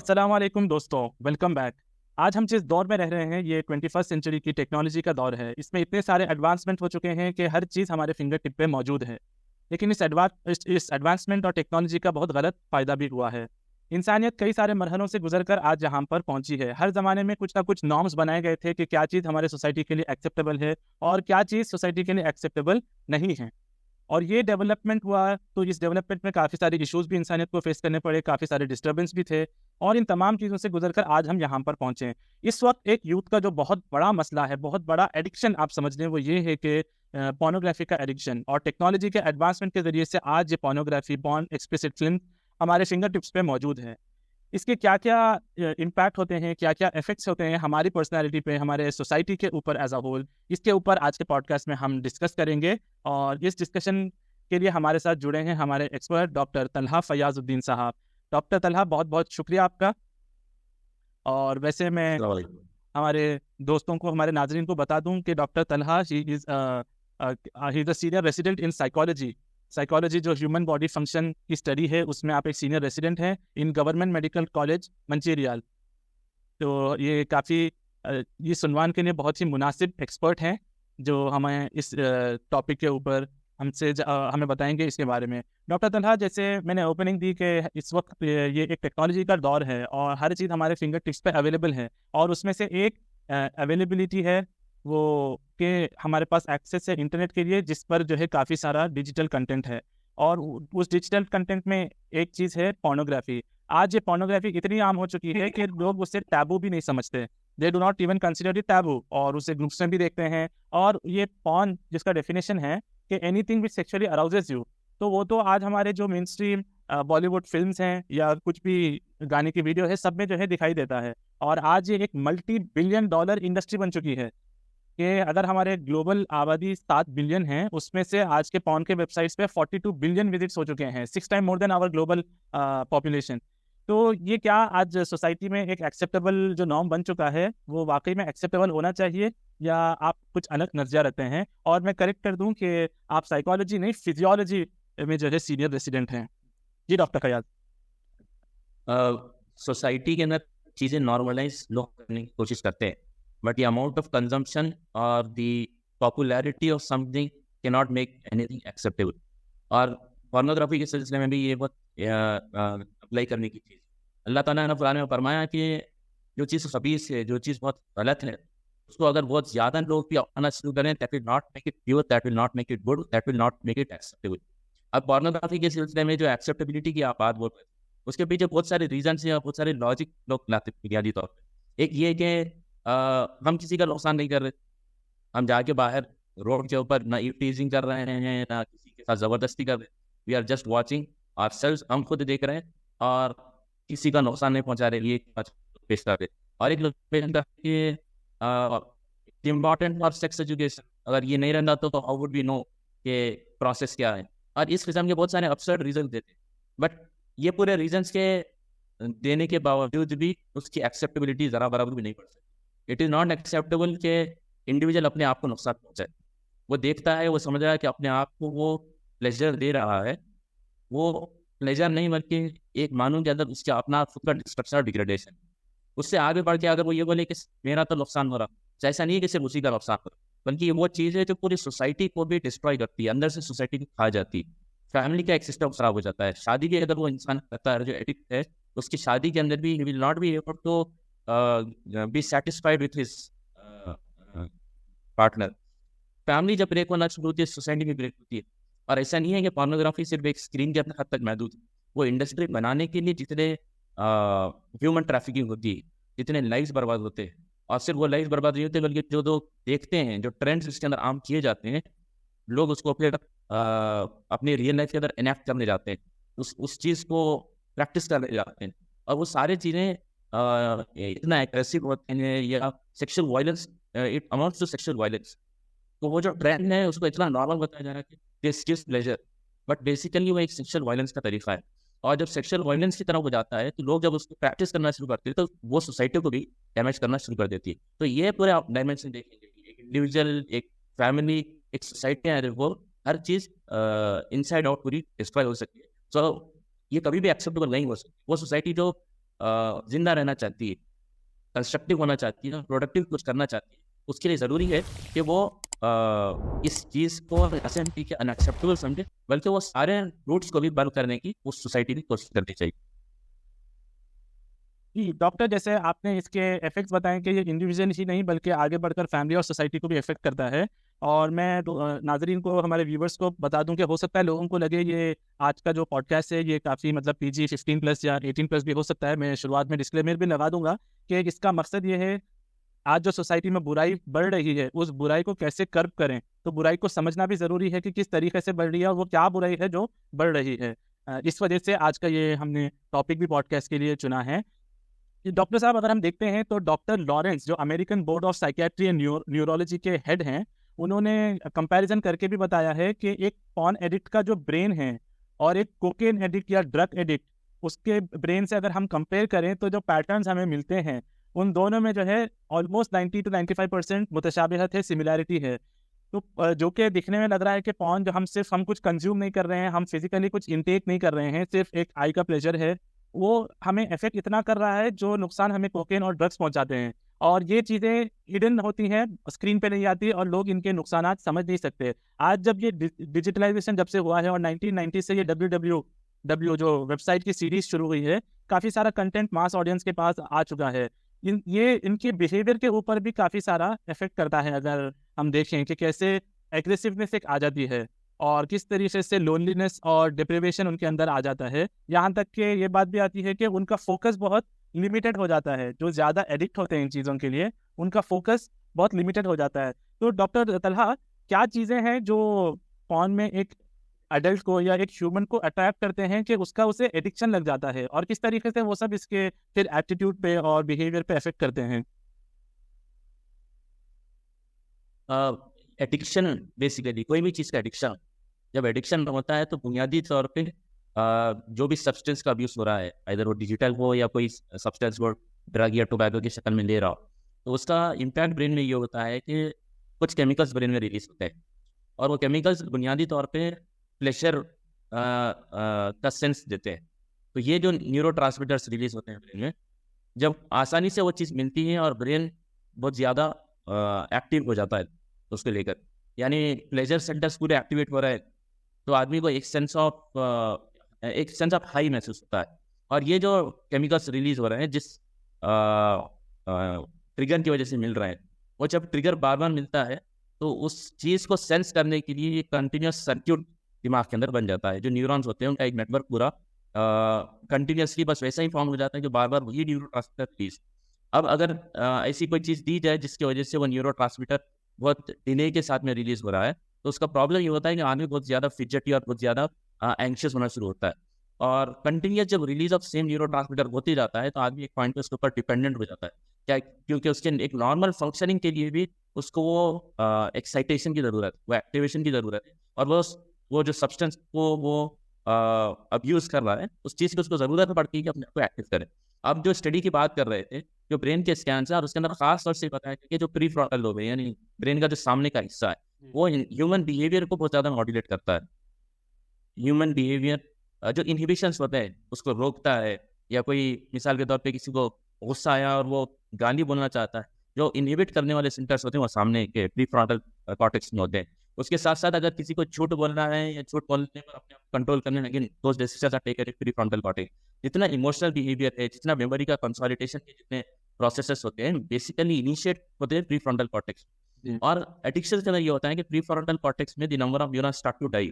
अस्सलाम वालेकुम दोस्तों, वेलकम बैक। आज हम जिस दौर में रह रहे हैं ये 21st सेंचुरी की टेक्नोलॉजी का दौर है। इसमें इतने सारे एडवांसमेंट हो चुके हैं कि हर चीज़ हमारे फिंगर टिप पे मौजूद है। लेकिन इस एडवांसमेंट और टेक्नोलॉजी का बहुत गलत फ़ायदा भी हुआ है। इंसानियत कई सारे मरहलों से गुजर कर आज यहाँ पर पहुँची है। हर ज़माने में कुछ ना कुछ नॉर्म्स बनाए गए थे कि क्या चीज़ हमारे सोसाइटी के लिए एक्सेप्टेबल है और क्या चीज़ सोसाइटी के लिए एक्सेप्टेबल नहीं है। और ये डेवलपमेंट हुआ तो इस डेवलपमेंट में काफ़ी सारे इश्यूज़ भी इंसानियत को फेस करने पड़े, काफ़ी सारे डिस्टर्बेंस भी थे और इन तमाम चीज़ों से गुजर कर आज हम यहाँ पर पहुँचे हैं। इस वक्त एक यूथ का जो बहुत बड़ा मसला है, बहुत बड़ा एडिक्शन आप समझ लें, वो ये है कि पोर्नोग्राफी का एडिक्शन और टेक्नोलॉजी के एडवांसमेंट के ज़रिए से आज ये पोर्नोग्राफी, पॉर्न, एक्सप्लिसिट फ़िल्म हमारे फिंगर टिप्स पे मौजूद है। इसके क्या-क्या इम्पैक्ट होते हैं, क्या-क्या इफ़ेक्ट्स होते हैं हमारी पर्सनैलिटी पे, हमारे सोसाइटी के ऊपर एज़ अ होल, इसके ऊपर आज के पॉडकास्ट में हम डिस्कस करेंगे। और इस डिस्कशन के लिए हमारे साथ जुड़े हैं हमारे एक्सपर्ट डॉक्टर तलहा फ़याज़ुद्दीन साहब। डॉक्टर तलहा, बहुत-बहुत शुक्रिया आपका। और वैसे मैं अस्सलाम वालेकुम। हमारे दोस्तों को, हमारे नाज़रीन को बता दूं कि doctor Talha he is a senior resident in psychology. Psychology जो ह्यूमन बॉडी फंक्शन की स्टडी है, उसमें आप एक सीनियर रेसिडेंट हैं in government medical college Mancherial. तो ये काफ़ी ये सुनवान के लिए बहुत ही मुनासिब एक्सपर्ट हैं जो हमें इस टॉपिक के ऊपर हमें बताएंगे इसके बारे में। डॉक्टर तलहा, जैसे मैंने ओपनिंग दी कि इस वक्त ये एक टेक्नोलॉजी का दौर है और हर चीज़ हमारे फिंगर टिप्स पे अवेलेबल है और उसमें से एक अवेलेबिलिटी है वो कि हमारे पास एक्सेस है इंटरनेट के लिए, जिस पर जो है काफ़ी सारा डिजिटल कंटेंट है और उस डिजिटल कंटेंट में एक चीज़ है पोर्नोग्राफी। आज ये पोर्नोग्राफी इतनी आम हो चुकी है कि लोग उसे टैबू भी नहीं समझते। They do not even consider it taboo और उसे ग्रुप्स में भी देखते हैं। और ये पॉर्न जिसका डेफिनेशन है कि anything which sexually arouses you, तो वो तो आज हमारे जो मेन स्ट्रीम बॉलीवुड फिल्म्स हैं या कुछ भी गाने की वीडियो है, सब में जो है दिखाई देता है। और आज ये एक मल्टी बिलियन डॉलर इंडस्ट्री बन चुकी है कि अगर हमारे ग्लोबल आबादी 7 बिलियन है, उसमें से आज के पॉर्न के वेबसाइट्स पे 42 बिलियन विजिट्स हो चुके हैं, 6 time more than our global population. तो ये क्या आज सोसाइटी में एक एक्सेप्टेबल जो नॉर्म बन चुका है, वो वाकई में एक्सेप्टेबल होना चाहिए या आप कुछ अलग नज़रिया रखते हैं? और मैं करेक्ट कर दूं कि आप साइकोलॉजी नहीं, फिजियोलॉजी में जो है सीनियर रेसिडेंट हैं। जी डॉक्टर फयाज। सोसाइटी के अंदर चीज़ें नॉर्मलाइज लोग करने की कोशिश करते हैं, but the amount of consumption और the popularity of something can not make anything acceptable. और पोर्नोग्राफी के सिलसिले में भी ये बहुत अप्लाई करने की चीज़। अल्लाह ताला ने कुरान में फरमाया कि जो चीज़ खबीस है, जो चीज़ बहुत गलत है, उसको अगर बहुत ज़्यादा लोग भी अपनाना शुरू करें, that will not make it pure, that will not make it good, that will not make it acceptable. अब पोर्नोग्राफी के सिलसिले में जो एक्सेप्टेबिलिटी की आप बात बोल रहे हैं, उसके पीछे बहुत सारे रीजन हैं और बहुत सारे लॉजिक लोग लाते हैं बुनियादी तौर पे। एक ये कि हम किसी का नुकसान नहीं कर रहे, हम जाके बाहर रोड के ऊपर ना टीजिंग कर रहे हैं, ना किसी के साथ ज़बरदस्ती कर रहे हैं। वी आर जस्ट वॉचिंग और सेल्स, हम खुद देख रहे हैं और किसी का नुकसान नहीं पहुंचा रहे, ये पेश कर रहे। और एक इम्पॉर्टेंट और सेक्स एजुकेशन, अगर ये नहीं रहता तो हाउ वुड वी नो कि प्रोसेस क्या है। और इस किस्म के बहुत सारे अपसर्ड रीजन देते हैं, बट ये पूरे रीजंस के देने के बावजूद भी उसकी एक्सेप्टेबिलिटी ज़रा बराबर भी नहीं पड़ सकती। इट इज़ नॉट एक्सेप्टेबल कि इंडिविजुअल अपने आप को नुकसान पहुंचाए। वो देखता है, वो समझ रहा है कि अपने आप को वो प्लेजर दे रहा है, वो प्लेजर नहीं बल्कि एक मानूं के अंदर उसका अपना खुद का डिस्ट्रक्शन और डिग्रेडेशन। उससे आगे बढ़ के अगर वो ये बोले कि मेरा तो नुकसान हो रहा, तो ऐसा नहीं है कि सिर्फ उसी का नुकसान हो रहा, बल्कि ये वो चीज़ है जो पूरी सोसाइटी को भी डिस्ट्रॉय करती है, अंदर से सोसाइटी को खा जाती है। फैमिली का एक सिस्टम खराब हो जाता है। शादी भी अगर वो इंसान करता है जो एडिक्ट है, उसकी शादी के अंदर भी he will not be able to be satisfied with his partner. Family जब ब्रेक होना शुरू होती है, सोसाइटी भी ब्रेक होती है। और ऐसा नहीं है कि पोर्नोग्राफी सिर्फ एक स्क्रीन के अपने हद तक महदूद है। वो इंडस्ट्री बनाने के लिए जितने ह्यूमन ट्रैफिकिंग होती है, जितने लाइव्स बर्बाद होते हैं, और सिर्फ वो लाइव्स बर्बाद नहीं होते बल्कि जो लोग देखते हैं, जो ट्रेंड्स इसके अंदर आम किए जाते हैं, लोग उसको फिर अपनी रियल लाइफ के अंदर इनेक्ट करने जाते हैं, उस चीज़ को प्रैक्टिस करने जाते हैं। और वो सारी चीज़ें इतना एग्रेसिव होते हैं, या sexual violence, it amounts to sexual violence. तो वो जो ट्रेंड है उसको इतना नॉर्मल बताया जा रहा है कि this gives pleasure, but basically वो एक सेक्सुअल वायलेंस का तरीका है। और जब सेक्सुअल वायलेंस की तरफ हो जाता है, तो लोग जब उसको प्रैक्टिस करना शुरू करते हैं, तो वो सोसाइटी को भी डैमेज करना शुरू कर देती है। तो ये पूरे आप डायमेंशन देखेंगे, एक इंडिविजुअल, एक फैमिली, एक सोसाइटी है, वो हर चीज़ इनसाइड आउट पूरी डिस्ट्रॉय हो सकती है। सो ये कभी भी एक्सेप्टेबल नहीं हो सकती। वो सोसाइटी जो जिंदा रहना चाहती है, कंस्ट्रक्टिव होना चाहती है, प्रोडक्टिव कुछ करना चाहती है, उसके लिए ज़रूरी है कि वो इस चीज़ को अनएक्सेप्टेबल समझे, बल्कि वो सारे रूट्स को भी बंद करने की उस सोसाइटी की कोशिश करनी चाहिए। जी, डॉक्टर जैसे आपने इसके इफ़ेक्ट्स बताए कि ये इंडिविजुअल ही नहीं बल्कि आगे बढ़कर फैमिली और सोसाइटी को भी इफ़ेक्ट करता है। और मैं नाज़रीन को, हमारे व्यूअर्स को बता दूं कि हो सकता है लोगों को लगे ये आज का जो पॉडकास्ट है ये काफ़ी मतलब PG 15 प्लस या 18 प्लस भी हो सकता है। मैं शुरुआत में डिस्क्लेमर भी लगा दूंगा कि इसका मकसद ये है, आज जो सोसाइटी में बुराई बढ़ रही है उस बुराई को कैसे कर्ब करें। तो बुराई को समझना भी ज़रूरी है कि किस तरीके से बढ़ रही है और वो क्या बुराई है जो बढ़ रही है। इस वजह से आज का ये हमने टॉपिक भी पॉडकास्ट के लिए चुना है। डॉक्टर साहब, अगर हम देखते हैं तो डॉक्टर लॉरेंस जो American board of psychiatry and neurology के हेड हैं, उन्होंने कंपैरिजन करके भी बताया है कि एक पॉर्न एडिक्ट का जो ब्रेन है और एक कोकेन एडिक्ट या ड्रग एडिक्ट, उसके ब्रेन से अगर हम कंपेयर करें तो जो पैटर्न्स हमें मिलते हैं उन दोनों में जो है ऑलमोस्ट 90 to 95% मुतशाबिहत है, सिमिलैरिटी है। तो जो कि दिखने में लग रहा है कि पॉर्न जो हम कुछ कंज्यूम नहीं कर रहे हैं, हम फिजिकली कुछ इनटेक नहीं कर रहे हैं, सिर्फ एक आई का प्लेजर है, वो हमें इफेक्ट इतना कर रहा है जो नुकसान हमें कोकेन और ड्रग्स पहुंचाते हैं। और ये चीज़ें हिडन होती हैं, स्क्रीन पे नहीं आती और लोग इनके नुकसानात समझ नहीं सकते। आज जब ये डिजिटलाइजेशन जब से हुआ है और 1990 से ये WWW जो वेबसाइट की सीरीज शुरू हुई है, काफ़ी सारा कंटेंट मास ऑडियंस के पास आ चुका है। ये इनके बिहेवियर के ऊपर भी काफ़ी सारा इफेक्ट करता है। अगर हम देखें कि कैसे एग्रेसिवनेस एक आ जाती है और किस तरीके से लोनलीनेस और डिप्रेवेशन उनके अंदर आ जाता है, यहाँ तक कि ये बात भी आती है कि उनका फोकस बहुत लिमिटेड हो जाता है। जो ज़्यादा एडिक्ट होते हैं इन चीज़ों के लिए, उनका फोकस बहुत लिमिटेड हो जाता है। तो डॉक्टर तलहा, क्या चीज़ें हैं जो पॉर्न में एक अडल्ट को या एक ह्यूमन को अट्रैक्ट करते हैं कि उसका उसे एडिक्शन लग जाता है, और किस तरीके से वो सब इसके फिर एटीट्यूड पे और बिहेवियर पे इफेक्ट करते हैं? एडिक्शन बेसिकली कोई भी चीज़ का एडिक्शन, जब एडिक्शन होता है तो बुनियादी तौर पे जो भी सब्सटेंस का अब्यूज़ हो रहा है, इधर वो डिजिटल हो या कोई सब्सटेंस वो ड्रग या टोबैको की शक्ल में ले रहा हो, तो उसका इम्पैक्ट ब्रेन में ये होता है कि कुछ केमिकल्स ब्रेन में रिलीज होते हैं, और वो केमिकल्स बुनियादी तौर पे प्लेशर का सेंस देते हैं। तो ये जो न्यूरो ट्रांसमीटर्स रिलीज होते हैं ब्रेन में, जब आसानी से वो चीज़ मिलती है और ब्रेन बहुत ज़्यादा एक्टिव हो जाता है उसको लेकर, यानी प्लेजर सेंटर्स पूरे एक्टिवेट हो रहे हैं, तो आदमी को एक सेंस ऑफ हाई महसूस होता है। और ये जो केमिकल्स रिलीज हो रहे हैं जिस ट्रिगर की वजह से मिल रहे हैं, वो जब ट्रिगर बार बार मिलता है तो उस चीज़ को सेंस करने के लिए एक कंटिन्यूस सर्क्यूट दिमाग के अंदर बन जाता है। जो न्यूरॉन्स होते हैं उनका एक नेटवर्क पूरा कंटिन्यूसली बस वैसा ही फॉर्म हो जाता है कि बार बार वही न्यूरोट्रांसमीटर रिलीज। अब अगर ऐसी कोई चीज़ दी जाए जिसकी वजह से वो न्यूरोट्रांसमीटर बहुत डिले के साथ में रिलीज हो रहा है, तो उसका प्रॉब्लम ये होता है कि आदमी बहुत ज़्यादा फिजटी और बहुत ज़्यादा एंग्शियस होना शुरू होता है। और कंटिन्यूस जब रिलीज ऑफ सेम न्यूरोट्रांसमीटर होते जाता है तो आदमी एक पॉइंट पे उसके ऊपर डिपेंडेंट हो जाता है। क्या? क्योंकि उसके एक नॉर्मल फंक्शनिंग के लिए भी उसको वो एक्साइटेशन की ज़रूरत है, वो एक्टिवेशन की ज़रूरत है, और वो जो सब्सटेंस को वो अब्यूज़ कर रहा है, उस चीज़ की उसको ज़रूरत पड़ती है कि अपने आप को एक्टिव करे। अब जो स्टडी की बात कर रहे थे, जो ब्रेन के स्कैन्स है, और उसके अंदर खास तौर से बताया कि जो प्री फ्रंटल लोब है, यानी ब्रेन का जो सामने का हिस्सा है, वो ह्यूमन बिहेवियर को बहुत ज़्यादा मॉड्यूलेट करता है। ह्यूमन बिहेवियर जो इनहिबिशंस होते हैं उसको रोकता है, या कोई मिसाल के तौर पे किसी को गुस्सा आया और वो गाली बोलना चाहता है, जो इनहिबिट करने वाले सेंटर्स होते हैं वो सामने के प्री फ्रंटल कॉर्टेक्स में होते हैं। उसके साथ साथ अगर किसी को झूठ बोलना है या झूठ बोलने पर अपने आप कंट्रोल करने लगे, those decisions are taken in prefrontal cortex. जितना इमोशनल बिहेवियर है, जितना मेमोरी का कंसोलिडेशन के जितने प्रोसेसेस होते हैं, बेसिकली इनिशिएट होते हैं प्री फ्रंटल कॉर्टेक्स। और एडिक्शन के अंदर ये होता है कि प्री फ्रंटल कॉर्टेक्स में the number of neurons start to die,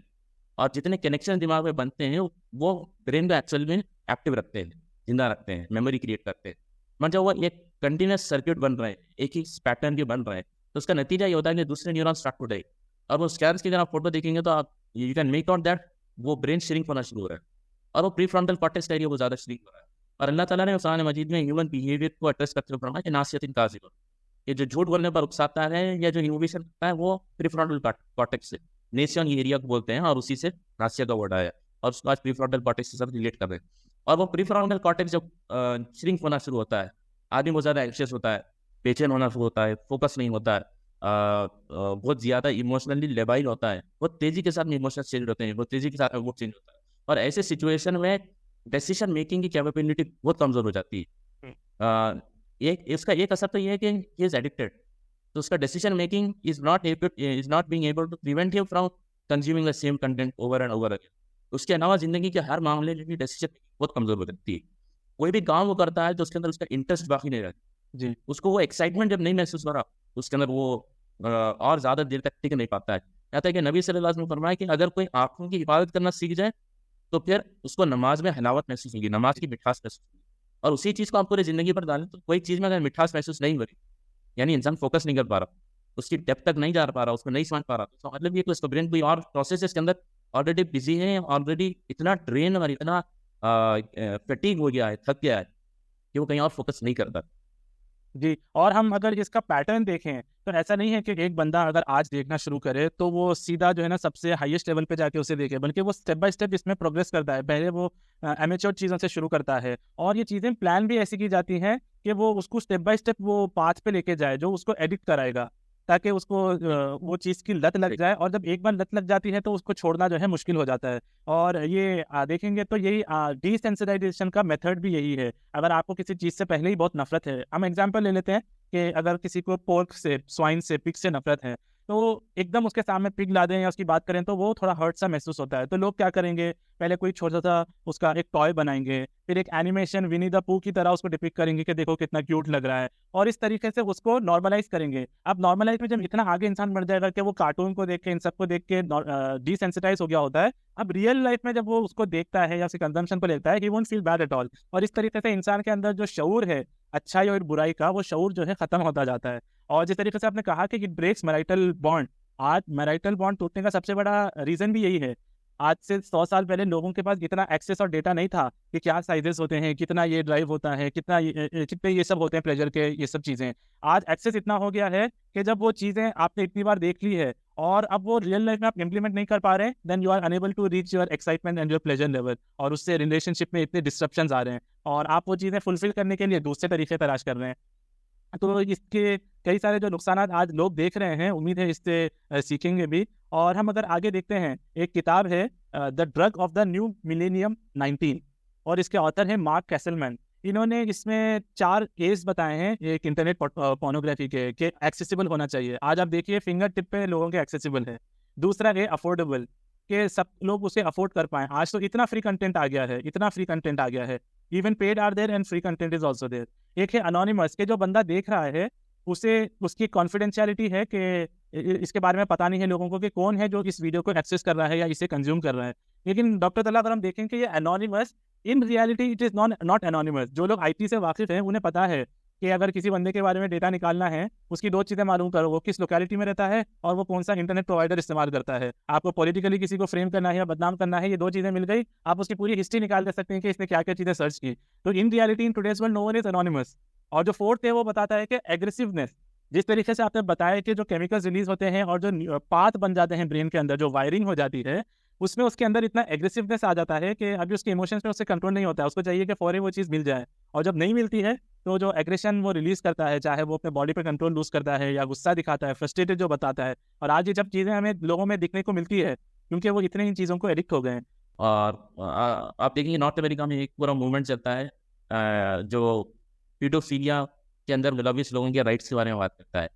और जितने कनेक्शन दिमाग में बनते हैं वो ब्रेन को एक्चुअल में एक्टिव रखते हैं, जिंदा रखते हैं, मेमोरी क्रिएट करते हैं। मतलब वो एक कंटिन्यूस सर्किट बन रहे हैं, एक ही पैटर्न के बन रहे हैं, तो उसका नतीजा ये होता है कि दूसरे न्यूरॉन स्टार्ट टू डाई। अब उस स्कैन्स की अगर आप फोटो देखेंगे तो आप you can make out that वो ब्रेन श्रिंक होना शुरू हो रहा है, और वो प्री फ्रंटल कॉर्टेक्स एरिया वो ज़्यादा श्रिंक हो रहा है। और अल्लाह ताला ने कुरान मजीद में ह्यूमन बिहेवियर को एड्रेस करते हुए फरमाया कि नासियतिन काज़िबा, ये जो झूठ बोलने पर उकसाता है या जो इनोवेशन करता है वो प्री फ्रंटल कॉर्टेक्स से, नेशन एरिया को बोलते हैं, और उसी से नासिया का वर्ड आया, और उसको आज प्री फ्रंटल कॉर्टेक्स के साथ रिलेट कर रहे हैं। और वो प्री फ्रंटल कॉर्टेक्स जब श्रिंक होना शुरू होता है, आदमी बहुत ज़्यादा एंग्शियस होता है, बेचैन होना शुरू होता है, फोकस नहीं होता है, बहुत ज़्यादा इमोशनली लेबाइल होता है, बहुत तेज़ी के साथ इमोशंस चेंज होते हैं, बहुत तेज़ी के साथ वो चेंज होता है। और ऐसे सिचुएशन में डिसीजन मेकिंग की कैपेबिलिटी बहुत कमजोर हो जाती है। इसका एक असर तो ये है कि ही इज एडिक्टेड, तो उसका decision making is not being able to prevent him from consuming the same content over and over again. उसके अलावा जिंदगी के हर मामले में भी डिसीजन बहुत कमजोर हो जाती है। कोई भी काम वो करता है तो उसके अंदर उसका इंटरेस्ट बाकी नहीं रहता जी। उसको वो एक्साइटमेंट जब नहीं महसूस हो रहा उसके अंदर वो और ज्यादा देर तक टिक नहीं पाता है। कहता है कि नबी सल्लल्लाहु अलैहि वसल्लम ने फरमाया कि अगर कोई आंखों की हिफाजत करना सीख जाए तो फिर उसको नमाज में हलावत महसूस होगी, नमाज की मिठास महसूस होगी। और उसी चीज को आप पूरी जिंदगी पर डालें तो कोई चीज में अगर मिठास महसूस नहीं हो रही, यानी इंसान फोकस नहीं कर पा रहा, उसकी डेप्थ तक नहीं जा पा रहा, उसको नहीं समझ पा रहा, तो मतलब ये कि उसका ब्रेन कोई और प्रोसेस के अंदर ऑलरेडी बिजी है, ऑलरेडी इतना ड्रेन और इतना फटीग हो गया है, थक गया है कि वो कहीं और फोकस नहीं करता। जी, और हम अगर इसका पैटर्न देखें तो ऐसा नहीं है कि एक बंदा अगर आज देखना शुरू करे तो वो सीधा जो है ना सबसे हाईएस्ट लेवल पे जाके उसे देखे, बल्कि वो स्टेप बाय स्टेप इसमें प्रोग्रेस करता है। पहले वो एमेच्योर चीज़ों से शुरू करता है और ये चीज़ें प्लान भी ऐसी की जाती हैं कि वो उसको स्टेप बाय स्टेप वो पाथ पे लेके जाए जो उसको एडिक्ट कराएगा, ताकि उसको वो चीज़ की लत लग जाए, और जब एक बार लत लग जाती है तो उसको छोड़ना जो है मुश्किल हो जाता है। और ये देखेंगे तो यही डिसेंसिटाइजेशन का मेथड भी यही है। अगर आपको किसी चीज़ से पहले ही बहुत नफरत है, हम एग्जांपल ले लेते हैं कि अगर किसी को पोर्क से, स्वाइन से, पिग से नफरत है, तो एकदम उसके सामने पिग ला दें या उसकी बात करें तो वो थोड़ा हर्ट सा महसूस होता है। तो लोग क्या करेंगे, पहले कोई छोटा सा उसका एक टॉय बनाएंगे, फिर एक एनिमेशन विनी द पू की तरह उसको डिपिक्ट करेंगे कि देखो कितना क्यूट लग रहा है, और इस तरीके से उसको नॉर्मलाइज करेंगे। अब नॉर्मलाइज में जब इतना आगे इंसान बढ़ जाएगा कि वो कार्टून को देख के, इन सबको देख के डिसेंसिटाइज हो गया होता है, अब रियल लाइफ में जब वो उसको देखता है या उसके कंजम्पशन को लेता है, he won't feel bad at all. और इस तरीके से इंसान के अंदर जो शऊर है अच्छाई और बुराई का, वो शऊर जो है खत्म होता जाता है। और जिस तरीके से आपने कहा कि इट ब्रेक्स मैरिटल बॉन्ड, आज मैरिटल बॉन्ड टूटने का सबसे बड़ा रीजन भी यही है। आज से 100 साल पहले लोगों के पास इतना एक्सेस और डेटा नहीं था कि क्या साइजेस होते हैं, कितना ये ड्राइव होता है, कितने ये सब होते हैं प्लेजर के, ये सब चीजें। आज एक्सेस इतना हो गया है कि जब वो चीजें आपने इतनी बार देख ली है और अब वो रियल लाइफ में आप इम्प्लीमेंट नहीं कर पा रहे हैं, then you are unable to reach your excitement and your pleasure level, और उससे रिलेशनशिप में इतने डिस्ट्रप्शंस आ रहे हैं और आप वो चीजें फुलफिल करने के लिए दूसरे तरीके तलाश कर रहे हैं। तो इसके कई सारे जो नुकसान आज लोग देख रहे हैं, उम्मीद है इससे सीखेंगे भी। और हम अगर आगे देखते हैं, एक किताब है the drug of the new millennium 19, और इसके ऑथर है मार्क कैसलमैन। इन्होंने इसमें 4 केस बताए हैं एक इंटरनेट पोर्नोग्राफी के एक्सेसिबल होना चाहिए। आज आप देखिए फिंगर टिप पे लोगों के एक्सेसिबल है। दूसरा है अफोर्डेबल, कि सब लोग उसे अफोर्ड कर पाए। आज तो इतना फ्री कंटेंट आ गया है, इतना फ्री कंटेंट आ गया है, even paid are there and free content is also there. एक है अनोनिमस, के जो बंदा देख रहा है उसे, उसकी कॉन्फिडेंशियलिटी है कि इसके बारे में पता नहीं है लोगों को कि कौन है जो इस वीडियो को एक्सेस कर रहा है या इसे कंज्यूम कर रहा है। लेकिन डॉक्टर तल्हा अगर हम देखें कि ये anonymous, in reality it is not anonymous. जो लोग आईटी से वाकिफ हैं उन्हें पता है कि अगर किसी बंदे के बारे में डेटा निकालना है, उसकी 2 चीज़ें मालूम करो, वो किस लोकेलिटी में रहता है और वो कौन सा इंटरनेट प्रोवाइडर इस्तेमाल करता है। आपको पॉलिटिकली किसी को फ्रेम करना है या बदनाम करना है, ये 2 चीज़ें मिल गई, आप उसकी पूरी हिस्ट्री निकाल दे सकते हैं कि इसने क्या क्या चीज़ें सर्च की। तो in reality in today's world no one is anonymous. और जो 4th है वो बताता है कि एग्रेसिवनेस, जिस तरीके से आपने बताया कि जो केमिकल्स रिलीज होते हैं और जो पाथ बन जाते हैं ब्रेन के अंदर, जो वायरिंग हो जाती है, उसमें उसके अंदर इतना एग्रेसिवनेस आ जाता है कि अभी उसके इमोशंस पे उससे कंट्रोल नहीं होता है। उसको चाहिए कि फौरन वो चीज़ मिल जाए, और जब नहीं मिलती है तो जो एग्रेशन वो रिलीज करता है, चाहे वो अपने बॉडी पे कंट्रोल लूज करता है या गुस्सा दिखाता है, फ्रस्ट्रेटेड जो बताता है। और आज ये जब चीज़ें हमें लोगों में दिखने को मिलती है क्योंकि वो इतने इन चीज़ों को एडिक्ट हो गए हैं। और आप देखेंगे नॉर्थ अमेरिका में एक पूरा मूवमेंट चलता है जो पीडोफीलिया के अंदर मुलविस लोगों के राइट्स के बारे में बात करता है।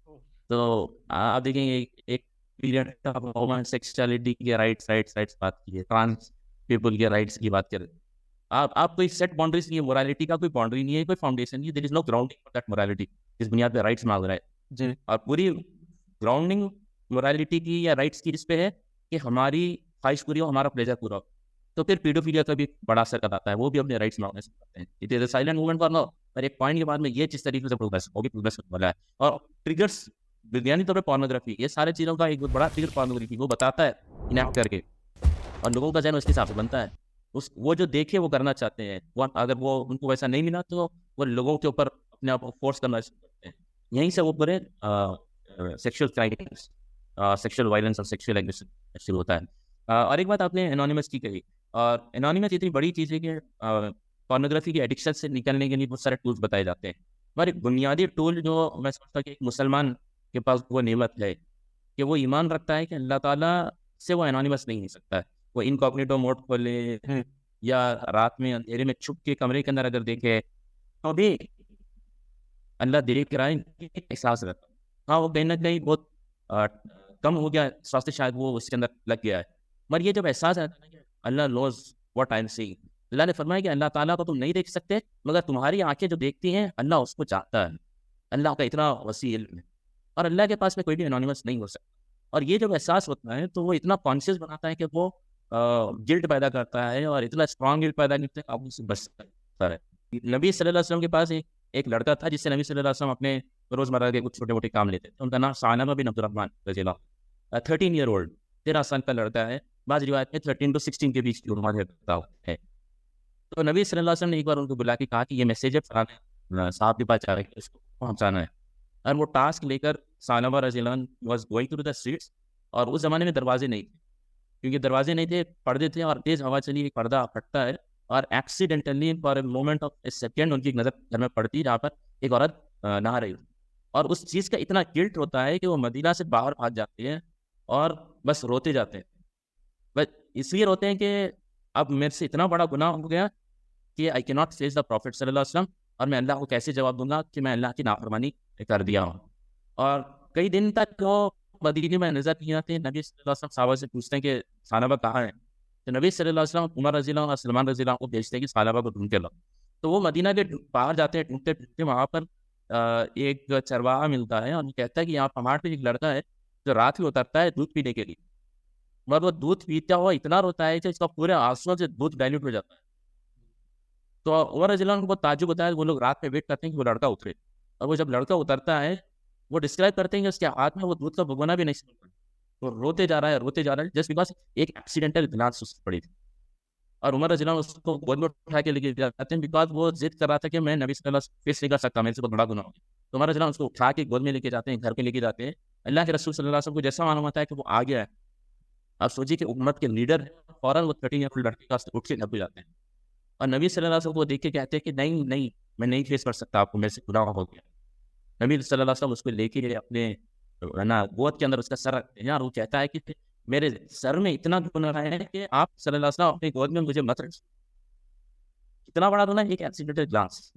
तो आप देखेंगे एक पीरियड था सेक्सुअलिटी के राइट्स बात की है, ट्रांस पीपल के राइट्स की बात करें। आप कोई सेट बाउंड्रीज नहीं है, मोरालिटी का कोई बाउंड्री नहीं है, कोई फाउंडेशन नहीं है, there is no grounding for that morality, जिस बुनियाद पे राइट्स मांग रहा है जी। और पूरी ग्राउंडिंग मोरालिटी की या राइट्स की इस पे है कि हमारी ख्वाहिश पूरी हो, हमारा प्लेजर पूरा हो। तो फिर पीडोफिलिया का भी बड़ा असर आता है, वो भी अपने राइट्स मांगने से करते हैं। It is a silent movement for now, पर एक पॉइंट के बाद में ये जिस तरीके से प्रोग्रेस होने वाला है। और ट्रिगर्स विज्ञानिक तौर पर पोर्नोग्राफी, ये सारे चीज़ों का एक बहुत बड़ा ट्रिगर पोर्नोग्राफी, वो बताता है इनैक्ट करके, और लोगों का जहन उसके हिसाब से बनता है। वो जो देखे वो करना चाहते हैं, वो अगर वो उनको वैसा नहीं मिला तो वो लोगों के ऊपर अपने आप फोर्स करना शुरू करते हैं। यहीं से वो पूरे सेक्सुअल क्राइम्स, सेक्सुअल वायलेंस और सेक्सुअल एग्रेशन शुरू होता है। और एक बात आपने एनोनिमस की कही, और एनोनिमस इतनी बड़ी चीज़ है कि पोर्नोग्राफी की एडिक्शन से निकलने के लिए बहुत सारे टूल्स बताए जाते हैं। हमारे बुनियादी टूल जो मैं समझता हूँ कि एक मुसलमान के पास वो नेमत है कि वो ईमान रखता है कि अल्लाह ताला से वो एनोनिमस नहीं हो सकता है। वो इनकॉग्निटो मोड खोले, या रात में अंधेरे में छुप के कमरे के अंदर अगर देखे तो भी अल्लाह देख रहा है, ये एहसास रहता है। हाँ, वो कहीं ना कहीं बहुत कम हो गया, स्वास्थ्य शायद वो उसके अंदर लग गया है, मगर ये जब एहसास आता है ना कि Allah knows what I am seeing, Allah ने फरमाया कि अल्लाह ताला को तुम नहीं देख सकते, मगर तुम्हारी आंखें जो देखती हैं अल्लाह उसको चाहता है। अल्लाह का इतना वसी इल्म है, और अल्लाह के पास में कोई भी एनोनिमस नहीं हो सकता। और ये जब एहसास होता है तो वो इतना कॉन्शियस बनाता है कि वो गिल्ट पैदा करता है, और इतना स्ट्रॉन्ग गिल्ट पैदा करता है कि आप उससे बच सकता है। नबी सल्लल्लाहु अलैहि वसल्लम के पास एक लड़का था जिससे नबी सल्लल्लाहु अलैहि वसल्लम अपने रोजमर्रा के कुछ छोटे मोटे काम लेते थे। उनका नाम सालमा बिन अब्दुर्रहमान रज़ियल्लाहु, 13 ईयर ओल्ड, 13 साल का लड़का है। बाज़ रिवायत में 13 to 16 के बीच की उम्र है। तो नबी सल्लल्लाहु अलैहि वसल्लम ने एक बार उनको बुला के कहा कि ये मैसेज है फलाने साहब के पास जा रहा है, इसको पहुंचाना है। और वो टास्क लेकर सालमा रज़ियल्लाहु अन्हु was going through the streets, और उस जमाने में दरवाजे नहीं थे, क्योंकि दरवाजे नहीं थे, पर्दे थे, और तेज हवा चली, एक पर्दा फटता है, और accidentally for a moment of A second उनकी नजर घर में पड़ती है, जहाँ पर एक औरत नहा रही होती, और उस चीज़ का इतना गिल्ट होता है कि वो मदीना से बाहर भाग जाते हैं और बस रोते जाते हैं। बस इसलिए रोते हैं कि अब मेरे से इतना बड़ा गुनाह हो गया कि I can not face the profit सल्लल्लाहु अलैहि वसल्लम, और मैं अल्लाह को कैसे जवाब दूंगा कि मैं अल्लाह की नाफरमानी कर दिया हूँ। और कई दिन तक वो मदीने में नजर नहीं आते। नबी सल्लल्लाहु अलैहि वसल्लम साहबा से पूछते हैं कि सालबा कहाँ है, तो नबी सल्लल्लाहु अलैहि वसल्लम उमर रज़ियल्लाहु और सलमान रज़ियल्लाहु को भेजते हैं कि सालबा को ढूंढ के लाओ। तो वो मदीना के बाहर जाते हैं, ढूंढते ढूंढते वहाँ पर एक चरवाहा मिलता है, और वो कहता है कि यहाँ पहाड़ पे एक लड़का है जो रात में उतरता है दूध पीने के लिए, मगर वो दूध पीता हुआ इतना रोता है कि इसका पूरे आंसुओं से दूध डाइल्यूट हो जाता है। तो उमर रज़ियल्लाहु अन्हु को बहुत ताज्जुब होता है, वो लोग रात में वेट करते हैं कि वो लड़का उतरे, और वो जब लड़का उतरता है वो डिस्क्राइब करते हैं कि उसके हाथ में वो दूध का भगोना भी नहीं समझ, वो रोते जा रहा है, रोते जा रहा है, जस्ट बिकॉज एक एक्सीडेंटल ग्लास उससे पड़ी थी। और उमर रज़ियल्लाहु अन्हु उसको गोद में उठा के लेके जाते हैं, बिकॉज वो जिद कर रहा था कि मैं नबी सल्लल्लाहु अलैहि वसल्लम फेस नहीं कर सकता, मेरे से बहुत बड़ा गुनाह हो गया। तो उमर रज़ियल्लाहु अन्हु उसको उठा के गोद में लेके जाते हैं, घर पे लेके जाते हैं। अल्लाह के रसूल सल्लल्लाहु अलैहि वसल्लम को जैसा मालूम होता है कि वो आ गया है, आप सोचिए कि उम्मत के लीडर है, फौरन वो 13 ईयर ओल्ड लड़के का उठ के घर पे जाते हैं, और नबी सल्लल्लाहु अलैहि वसल्लम को देख के कहते हैं कि नहीं नहीं, मैं नहीं फेस कर सकता आपको, मेरे से गुनाह हो गया। नबी सल्लल्लाहु अलैहि वसल्लम उसको लेके अपने ना गोद के अंदर उसका सर रखते हैं, और वो कहता है कि मेरे सर में इतना गुनाह है कि आप सल्लल्लाहु अलैहि वसल्लम अपनी गोद में मुझे मत रख। इतना बड़ा गुनाह, एक एक्सीडेंटल ग्लांस।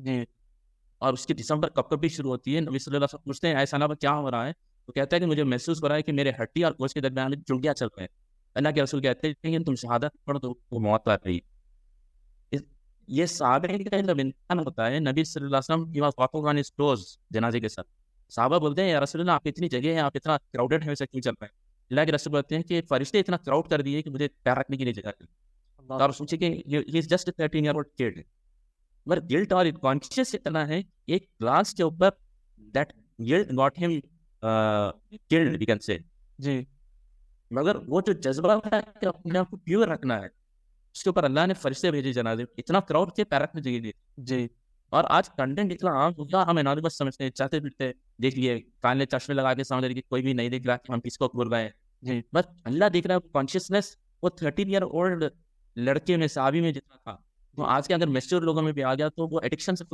और उसकी दिसंबर कब शुरू होती है। नबी सल्लल्लाहु अलैहि वसल्लम पूछते हैं ऐसा ना क्या हो रहा है, तो कहता है कि मुझे महसूस हो रहा है कि मेरे हड्डी और गोश्त के दरमियान चुंडियां चल रहे हैं। अल्लाह के रसूल कहते हैं कि तुम शहादत पढ़ो तो वो मौत आ रही है। ये सहाबे का जब इंसान होता है, नबी सल्लल्लाहु अलैहि वसल्लम he was walking on his toes जनाजे के साथ। साहबा बोलते हैं या रसूलल्लाह, आप इतनी जगह है, आप इतना क्राउडेड है, वैसे क्यों चल रहे हैं? अल्लाह के रसूल बोलते हैं कि फरिश्ते इतना क्राउड कर दिए कि मुझे पैर रखने के लिए जगह नहीं। और सोचिए कि he is just 13 year old kid, मगर गिल्ट और कॉन्शियस इतना है एक ग्लास के ऊपर, that guilt got him killed we can say जी। मगर वो जो जज्बा है कि अपने आप को प्योर रखना है, उसके ऊपर अल्लाह ने फरिश्ते भेजे जनाजे, इतना क्राउड के पैर रखने चाहिए दी जी। और आज कंटेंट इतना आम हो गया, हम एनोनिमस समझते हैं, चाहते फिरते देख लिए, कान चश्मे लगा के समझ रहे कि कोई भी नहीं देख रहा कि हम किसको बोल रहे हैं जी, बस अल्लाह देख रहा है। कॉन्शियसनेस वो 13 ईयर ओल्ड लड़के में, साहबी में जितना था, तो आज के अगर मैच्योर लोगों में भी आ गया तो वो एडिक्शन से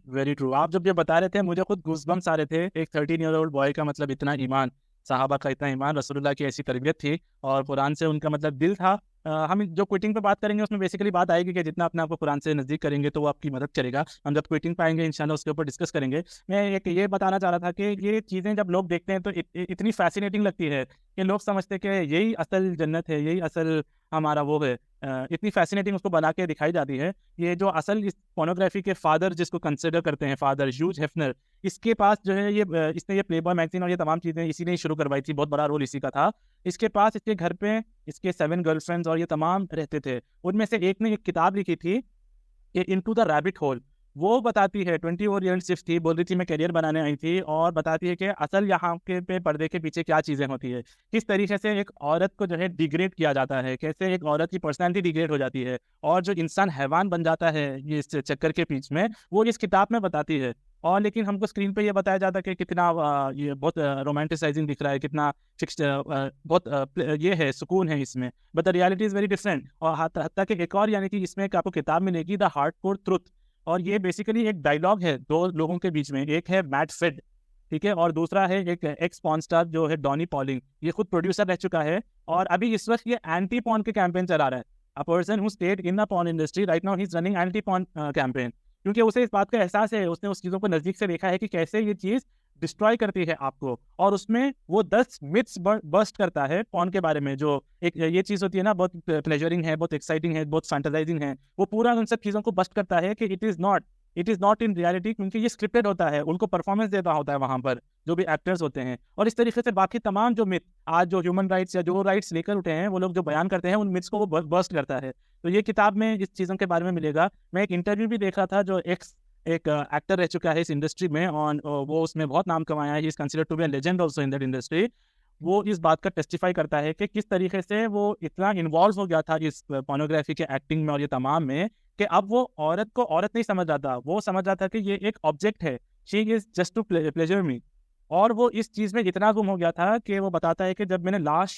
वेरी ट्रू। आप जब ये बता रहे थे मुझे खुद गूज़बम्प्स आ रहे थे। एक 13 ईयर ओल्ड बॉय का मतलब इतना ईमान, साहबा का इतना ईमान, रसूलुल्लाह की ऐसी तरबियत थी, और कुरान से उनका मतलब दिल था। हम जो क्विटिंग पे बात करेंगे उसमें बेसिकली बात आएगी कि जितना अपने आप को कुरान से नज़दीक करेंगे तो वो आपकी मदद करेगा। हम जब क्विटिंग पे आएंगे इंशाल्लाह उसके ऊपर डिस्कस करेंगे। मैं एक ये बताना चाह रहा था कि ये चीज़ें जब लोग देखते हैं तो इतनी फैसिनेटिंग लगती है कि लोग समझते हैं कि यही असल जन्नत है, यही असल हमारा वो है। इतनी फैसिनेटिंग उसको बना के दिखाई जाती है। ये जो असल इस पोर्नोग्राफी के फादर जिसको कंसिडर करते हैं, फादर ह्यूज हेफनर, इसके पास जो है ये इसने ये प्लेबॉय मैगजीन और ये तमाम चीज़ें इसी ने ही शुरू करवाई थी, बहुत बड़ा रोल इसी का था। इसके पास इसके घर पे इसके 7 गर्लफ्रेंड्स और ये तमाम रहते थे। उनमें से एक ने एक किताब लिखी थी इनटू द रैबिट होल। वो बताती है 24 ईयर सिर्फ थी, बोल रही थी मैं करियर बनाने आई थी, और बताती है कि असल यहाँ के पे पर्दे के पीछे क्या चीज़ें होती है, किस तरीके से एक औरत को जो है डिग्रेड किया जाता है, कैसे एक औरत की पर्सनैलिटी डिग्रेड हो जाती है, और जो इंसान हैवान बन जाता है ये इस चक्कर के बीच में, वो इस किताब में बताती है। और लेकिन हमको स्क्रीन पे ये बताया जाता है कि कितना ये बहुत रोमांटिसाइजिंग दिख रहा है, कितना फिक्स बहुत ये है, सुकून है इसमें, but the reality is very different. और हत्ता कि एक और यानी कि इसमें एक आपको किताब मिलेगी द हार्डकोर ट्रुथ, और ये बेसिकली एक डायलॉग है दो लोगों के बीच में। एक है मैट फेड, ठीक है, और दूसरा है एक एक्स पॉर्न स्टार जो है डॉनी पॉलिंग। ये खुद प्रोड्यूसर रह चुका है और अभी इस वक्त ये एंटी पॉर्न के कैंपेन चला रहा है। a person who stayed in the porn industry right now he's running anti porn campaign, क्योंकि उसे इस बात का एहसास है, उसने उस चीज़ों को नज़दीक से देखा है कि कैसे ये चीज़ डिस्ट्रॉय करती है आपको, और उसमें वो 10 मिथ्स बस्ट करता है पॉर्न के बारे में। जो एक ये चीज़ होती है ना, बहुत प्लेजरिंग है, बहुत एक्साइटिंग है, बहुत फैंटासाइजिंग है, वो पूरा उन सब चीज़ों को बस्ट करता है कि it is not in reality, क्योंकि ये स्क्रिप्टेड होता है, उनको परफॉर्मेंस देता होता है वहाँ पर जो भी एक्टर्स होते हैं। और इस तरीके से बाकी तमाम जो मिथ आज जो ह्यूमन राइट्स या जो राइट्स लेकर उठे हैं, वो लोग जो बयान करते हैं, उन मिथ्स को वो बस्ट करता है। तो ये किताब में इस चीज़ों के बारे में मिलेगा। मैं एक इंटरव्यू भी देख रहा था, जो एक एक्टर रह चुका है इस इंडस्ट्री में, और वो उसमें बहुत नाम कमाया है, he is considered to be a legend also in that industry. वो इस बात का टेस्टिफाई करता है कि किस तरीके से वो इतना इन्वॉल्व हो गया था इस पोर्नोग्राफी के एक्टिंग में और ये तमाम में, कि अब वो औरत को औरत नहीं समझ रहा था, वो समझ रहा था कि ये एक ऑब्जेक्ट है, she is just to pleasure me. और वो इस चीज़ में इतना गुम हो गया था कि वो बताता है कि जब मैंने लास्ट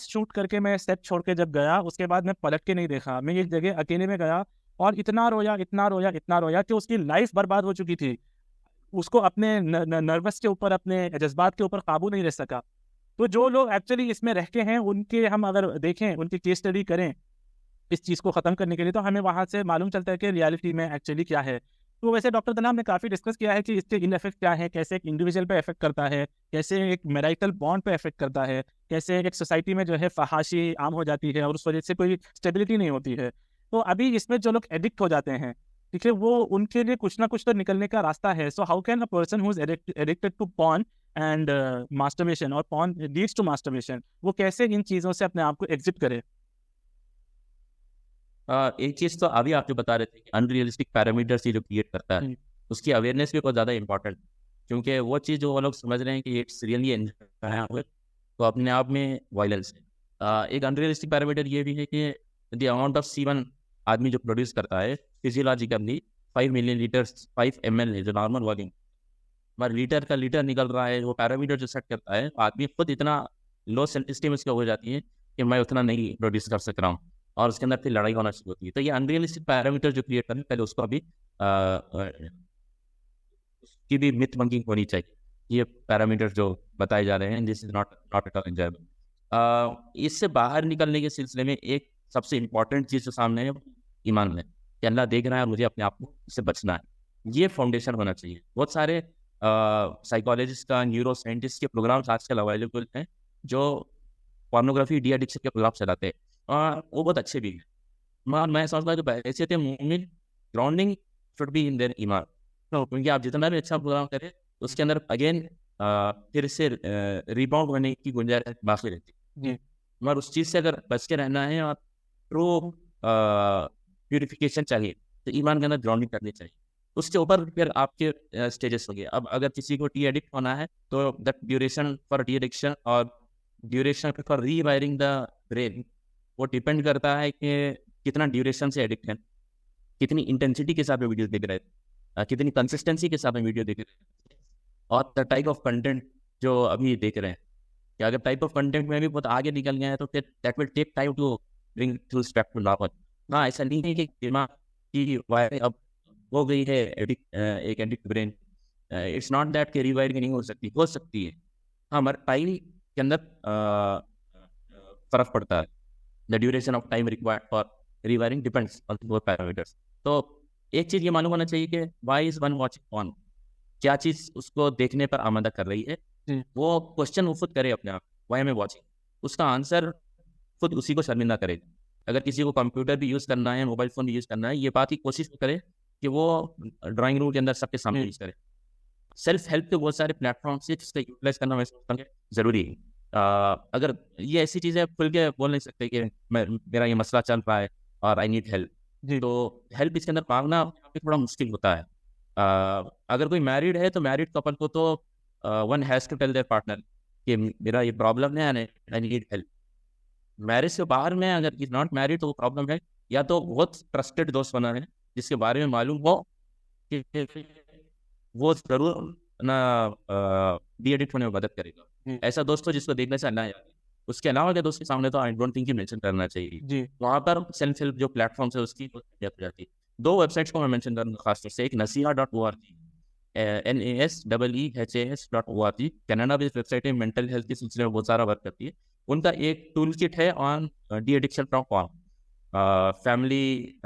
शूट करके मैं सेट छोड़ के जब गया, उसके बाद मैं पलट के नहीं देखा। मैं एक जगह अकेले में गया और इतना रोया कि उसकी लाइफ बर्बाद हो चुकी थी। उसको अपने नर्वस के ऊपर, अपने जज्बात के ऊपर काबू नहीं रह सका। तो जो लोग एक्चुअली इसमें रह के हैं, उनके हम अगर देखें, उनकी केस स्टडी करें इस चीज़ को ख़त्म करने के लिए, तो हमें वहाँ से मालूम चलता है कि रियलिटी में एक्चुअली क्या है। तो वैसे डॉक्टर तनाम ने काफ़ी डिस्कस किया है कि इसके इन इफेक्ट क्या है, कैसे एक इंडिविजुअल पे इफेक्ट करता है, कैसे एक मैरिटल बॉन्ड पे इफेक्ट करता है, कैसे एक सोसाइटी में जो है फहाशी आम हो जाती है और उस वजह से कोई स्टेबिलिटी नहीं होती है। तो अभी इसमें जो लोग एडिक्ट हो जाते हैं, ठीक है, वो उनके लिए कुछ ना कुछ तो निकलने का रास्ता है। So how can a person who is addicted to porn and masturbation और पॉर्न लीड्स टू मास्टरबेशन, वो कैसे इन चीज़ों से अपने आप को एग्जिट करे? एक चीज तो अभी आप जो बता रहे थे कि अनरियलिस्टिक पैरामीटर्स ये जो क्रिएट करता है, उसकी अवेयरनेस भी बहुत ज़्यादा इंपॉर्टेंट, क्योंकि वो चीज़ जो वो लोग समझ रहे हैं कि इट्स रियली तो अपने आप में वायलेंस है। एक अनरियलिस्टिक पैरामीटर ये भी है कि द अमाउंट ऑफ सीवन आदमी जो प्रोड्यूस करता है फिजियोलॉजिकली 5 मिलियन लीटर्स 5 ml है, जो नॉर्मल वॉल्यूम, पर लीटर का लीटर निकल रहा है। वो पैरामीटर जो सेट करता है, आदमी खुद इतना लो सेल्फ एस्टीम इसका हो जाती है कि मैं उतना नहीं प्रोड्यूस कर सक रहा हूँ, और उसके अंदर फिर लड़ाई होना शुरू होती है। तो ये अनरियलिस्टिक पैरामीटर जो क्रिएट करने, पहले उसको अभी उसकी भी मिथ बंकिंग होनी चाहिए। ये पैरामीटर जो बताए जा रहे हैं, this is not at all enjoyable. इससे बाहर निकलने के सिलसिले में एक सबसे इम्पॉर्टेंट चीज़ जो सामने है, ईमान है कि अल्लाह देख रहा है और मुझे अपने आप को इससे बचना है। ये फाउंडेशन होना चाहिए। बहुत सारे साइकोलॉजिस्ट का, न्यूरो साइंटिस्ट के प्रोग्राम्स आजकल अवेलेबल हैं जो पोर्नोग्राफी डी एडिक्शन के प्रोग्राम चलाते हैं, और वो बहुत अच्छे भी हैं। मैं समझता हूँ कि हैसियत मोमिन grounding should be in their ईमान। तो क्योंकि आप जितना भी अच्छा प्रोग्राम करें, उसके अंदर अगेन फिर से रिबाउंड होने की गुंजाइश बाकी रहती है। मगर उस चीज़ से अगर बच के रहना है और ट्रू प्यूरिफिकेशन चाहिए, तो ईमान के अंदर ग्राउंडिंग करनी चाहिए। उसके ऊपर फिर आपके स्टेजेस होंगे। अब अगर किसी को टी एडिक्ट होना है, तो that duration for the addiction और duration for rewiring the brain, वो डिपेंड करता है कि कितना ड्यूरेशन से एडिक्ट है, कितनी इंटेंसिटी के साथ में वीडियो देख रहे हैं, कितनी कंसिस्टेंसी के साथ में वीडियो देख रहे हैं, और द टाइप ऑफ कंटेंट जो अभी देख रहे हैं। कि अगर टाइप ऑफ कंटेंट में भी बहुत आगे निकल गया है, तो फिर that will take time to bring to step to normal. हाँ, ऐसा नहीं है कि दिमाग की वायर अब हो गई है एक addict brain. It's not that कि रिवायरिंग नहीं हो सकती है। हाँ, मगर टाइम के अंदर फर्क पड़ता है। The duration of time required for rewiring depends on those parameters. तो एक चीज़ ये मालूम होना चाहिए कि why is one watching porn, क्या चीज़ उसको देखने पर आमादा कर रही है। वो क्वेश्चन वो खुद करे अपने आप, व्हाई एम आई वाचिंग, उसका आंसर खुद उसी को शर्मिंदा करे। अगर किसी को कंप्यूटर भी यूज़ करना है, मोबाइल फ़ोन भी यूज़ करना है, ये बात की कोशिश करे कि वो ड्राइंग रूम के अंदर सबके सामने यूज़ करे। सेल्फ हेल्प के बहुत सारे प्लेटफॉर्म से जिसका यूटिलाइज करना मैं समझता हूँ ज़रूरी है। अगर ये ऐसी चीज़ें खुल के बोल नहीं सकते कि मेरा ये मसला चल रहा है और आई नीड हेल्प, तो हेल्प इसके अंदर मांगना थोड़ा मुश्किल होता है। अगर कोई मैरिड है, तो मैरिड कपल को तो one has to tell their partner कि मेरा ये प्रॉब्लम है, आई नीड हेल्प। मैरिज से बाहर में अगर इज नॉट मैरिड, तो वो प्रॉब्लम है, या तो बहुत ट्रस्टेड दोस्त बना है जिसके बारे में मालूम हो कि वो जरूर ना डी एडिक्ट होने में मदद करेगा। ऐसा दोस्त हो जिसको देखने से अल्लाह याद है। उसके अलावा के दोस्त के सामने तो आई डोंट थिंक मेंशन करना चाहिए। वहाँ पर सेल्फ हेल्प जो प्लेटफॉर्म है उसकी हो जाती है। 2 वेबसाइट्स को मैं मेंशन करूँगा खासतौर से। एक nasiha.org, NASEEHAS.org। कनाडा भी इस वेबसाइट में मेंटल हेल्थ के सिलसिले में बहुत सारा वर्क करती है। उनका एक टूल किट है on de addiction from porn, family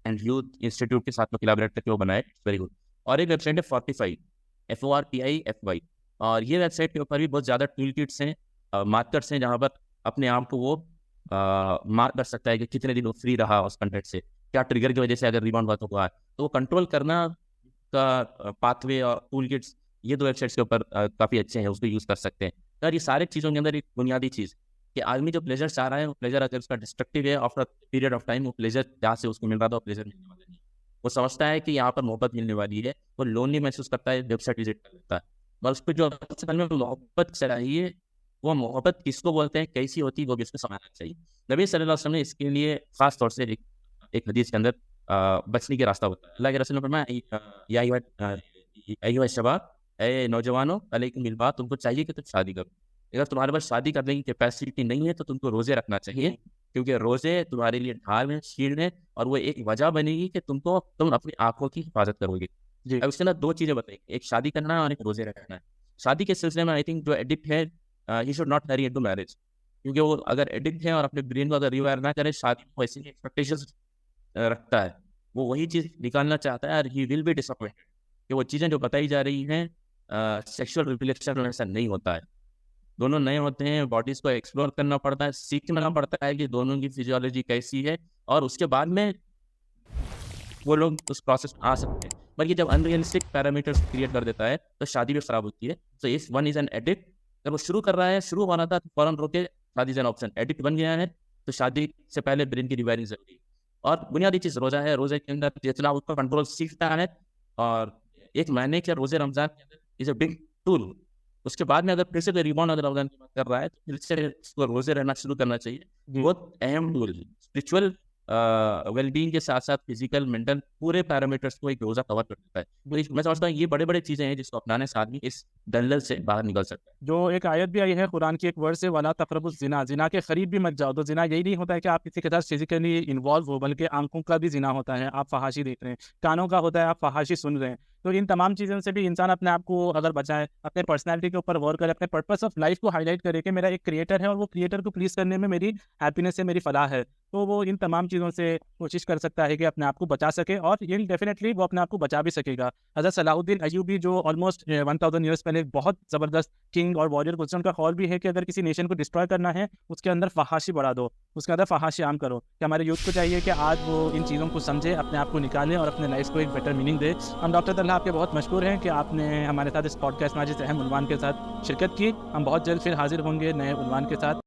and youth institute के साथ में कोलैबोरेट करके वो बनाए, वेरी गुड। और एक वेबसाइट है फोर्टिफाई, FORTIFY, और ये वेबसाइट के ऊपर भी बहुत ज़्यादा टूल किट्स हैं, मार्कर्स हैं, जहाँ पर अपने आप को वो मार्क कर सकता है कि कितने दिन वो फ्री रहा उस कंटेंट से, क्या ट्रिगर की वजह से अगर रिबाउंड हुआ तो हुआ है, तो वो कंट्रोल करना का पाथवे और टूल किट्स, ये दो वेबसाइट्स के ऊपर काफ़ी अच्छे हैं, उसको यूज़ कर सकते हैं। तो ये सारे चीज़ों के अंदर एक बुनियादी चीज़ कि आदमी जो प्लेजर चाह रहा है, वो प्लेजर अगर उसका डिस्ट्रक्टिव है, आफ्टर पीरियड ऑफ टाइम वो प्लेजर जहाँ से उसको मिल रहा था वो प्लेजर मिलने वाला नहीं। वो समझता है कि यहाँ पर मोहब्बत मिलने वाली है, वो लोनली महसूस करता है, वेबसाइट विजिट कर लेता है। और उस पर जो असल में मोहब्बत चाहिए, वो मोहब्बत किसको बोलते हैं, कैसी होती है, वो भी उसको समझना चाहिए। नबी सल्लल्लाहु अलैहि वसल्लम ने इसके लिए खास तौर से एक हदीस के अंदर बचने के रास्ता होता है। अल्लाह के रसूल ने फरमाया, या अय्युहा शबाब, ए नौजवानों, अलैकुम बिल बात, तुमको चाहिए कि तुम शादी करो। अगर तुम्हारे पास शादी करने की कैपेसिटी नहीं है तो तुमको रोजे रखना चाहिए, क्योंकि रोजे तुम्हारे लिए ढाल है, शील्ड है, और वो एक वजह बनेगी कि तुम अपनी आंखों की हिफाजत करोगे। जी। अब इसके अंदर दो चीजें बताई, एक शादी करना है और एक रोजे रखना है। शादी के सिलसिले में आई थिंक जो एडिक्ट है, he should not Hari into marriage, क्योंकि वो अगर एडिक्ट है और अपने ब्रेन को अगर रिवायर ना करे, शादी को ऐसी एक्सपेक्टेशंस रखता है, वो वही चीज निकालना चाहता है, और ही विल बी डिसअपॉइंटेड कि वो चीजें जो बताई जा रही हैं सेक्सुअल रिलेशन में ऐसा नहीं होता है। दोनों नए होते हैं, बॉडीज को एक्सप्लोर करना पड़ता है, सीखना पड़ता है कि दोनों की फिजियोलॉजी कैसी है, और उसके बाद में वो लोग उस प्रोसेस में आ सकते हैं। बल्कि जब अनरियलिस्टिक पैरामीटर्स क्रिएट कर देता है तो शादी भी खराब होती है। So if one is an addict, जब वो शुरू कर रहा है, शुरू हो रहा था, तो फौरन रोके, शादी इज एन ऑप्शन। एडिक्ट बन गया है तो शादी से पहले ब्रेन की रिवायरिंग जरूरी है। और बुनियादी चीज रोजा है, रोजे के अंदर जितना उसका कंट्रोल सीखता है, और एक महीने के रोजे रमजान के अंदर इज अ बिग टूल। उसके बाद में अगर फिर से कोई रिबाउंड अगर रमजान की बात कर रहा है तो फिर से उसको रोजे रहना शुरू करना चाहिए। बहुत अहम टूल, स्पिरिचुअल वेलबींग के साथ साथ फिजिकल, मेंटल, पूरे पैरामीटर्स को एक रोजा कवर कर देता है। तो मैं समझता हूँ ये बड़े बड़े चीजें हैं जिसको अपनाने से आदमी इस दलदल से बाहर निकल सकता है। जो एक आयत भी आई है कुरान की, एक वर्ड से, वाला तकरबुज जिना, जिना के करीब भी मत जाओ। तो जिना यही नहीं होता है कि आप किसी के साथ फिजिकली इन्वॉल्व हो, बल्कि आंखों का भी जिना होता है, आप फहाशी देख रहे हैं, कानों का होता है, आप फहाशी सुन रहे हैं। तो इन तमाम चीज़ों से भी इंसान अपने आप को अगर बचाए, अपने पर्सनैलिटी के ऊपर वर्क करे, अपने पर्पस ऑफ लाइफ को हाईलाइट करे कि मेरा एक क्रिएटर है और वो क्रिएटर को प्लीज़ करने में मेरी हैप्पीनेस है, मेरी फलाह है, तो वो इन तमाम चीज़ों से कोशिश कर सकता है कि अपने आप को बचा सके, और ये डेफिनेटली वो अपने आप को बचा भी सकेगा। हज़रत सलाहुद्दीन अय्यूबी जो ऑलमोस्ट 1000 ईयर्स पहले बहुत ज़बरदस्त किंग और वॉरियर क्वेश्चन का कॉल भी है कि अगर किसी नेशन को डिस्ट्रॉय करना है, उसके अंदर फहाशी बढ़ा दो, उसके अंदर फहाशी आम करो। कि हमारे यूथ को चाहिए कि आज वो इन चीज़ों को समझे, अपने आप को निकालें और अपने लाइफ को एक बेटर मीनिंग दे। हम डॉक्टर तल्हा आपके बहुत मशहूर हैं कि आपने हमारे साथ इस पॉडकास्ट में आज इस अहम उन्वान के साथ शिरकत की। हम बहुत जल्द फिर हाजिर होंगे नए उन्वान के साथ।